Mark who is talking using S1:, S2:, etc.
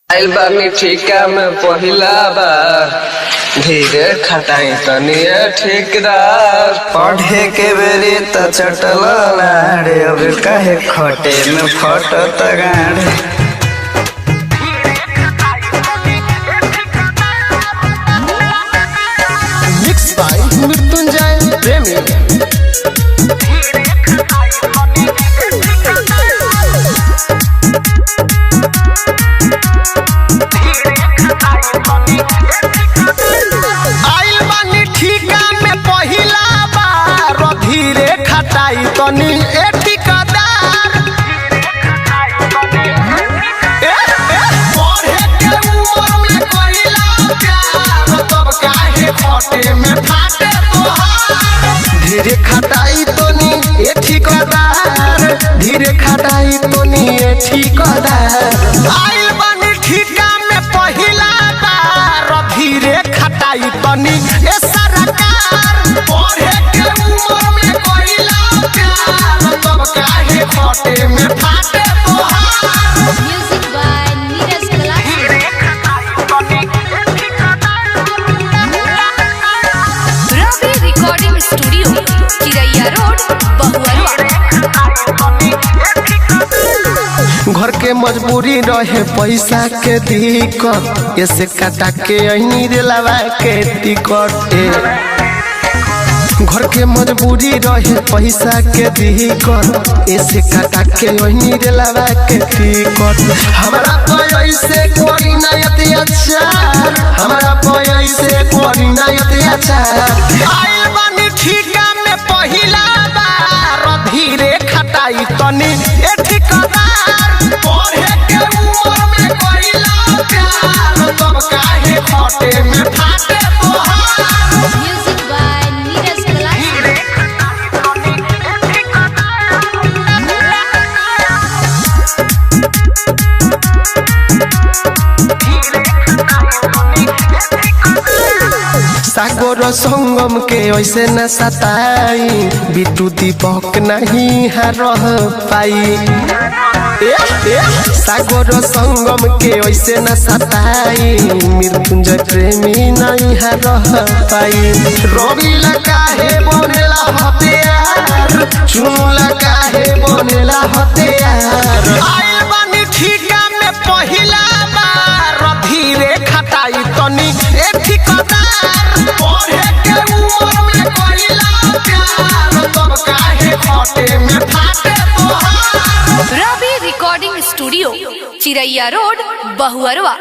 S1: आइल बानी ठिका में पहिला बार, धीरे खटाई तनिया ठेकेदार।
S2: पढ़े के बेरी त चटल लाड़े, अब काहे खटे में फटत गाड़े।
S1: मिक्स बाय मृत्युंजय प्रेमी।
S3: आइल बानी ठिका में पहिला बार, धीरे खटाई तनी ए ठिकादार। पढ़े के उमर में कइला प्यार, तब काहे खटे में फाटे तोहार। धीरे खटाई तनी ए ठिकादार, धीरे खटाई तनी ए ठिकादार। आइल बानी ठिका में पहिला बार, धीरे खटाई तनी ए सरकार। पढ़े के उमर में कइला प्यार, तब काहे खटे में फाटे तोहार।
S4: Music by Neeraj Ravi recording studio, Chiraiya road, Bahuarwa.
S3: घर के मजबूरी रहे पैसा के दिक्कत, ऐसे कटा के अहिनी रेलवा के टिकट। घर के मजबूरी रहे पैसा के दिक्कत, ऐसे कटा के अहिनी रेलवा के टिकट। हमारा पैसे कोरी ना अत्याचार, हमारा पैसे कोरी ना अत्याचार। आइल बानी ठिका में पहिला बार, धीरे खटाई तनी ए ठिकादार। पढ़े के उमर में कइला प्यार, तब काहे खटे में फाटे तोहार।
S4: म्यूजिक बाय नीरज
S3: सागोर संगम के ऐसे न सताई, बिटू दीपक नहीं रह पाई। सागोर संगम के ऐसे न सताई, मृत्युंजय प्रेमी नहीं रह पाई। रवि काहे बनेला हथियार, चुनला काहे बनेला हथियार। आइल बानी ठिका में पहिला बार, धीरे खटाई तनी ए ठिकादार। पढ़े के उमर में कइला प्यार, तब काहे खटे में फाटे तोहार।
S4: रवि recording studio, Chiraiya road, Bahuarwa.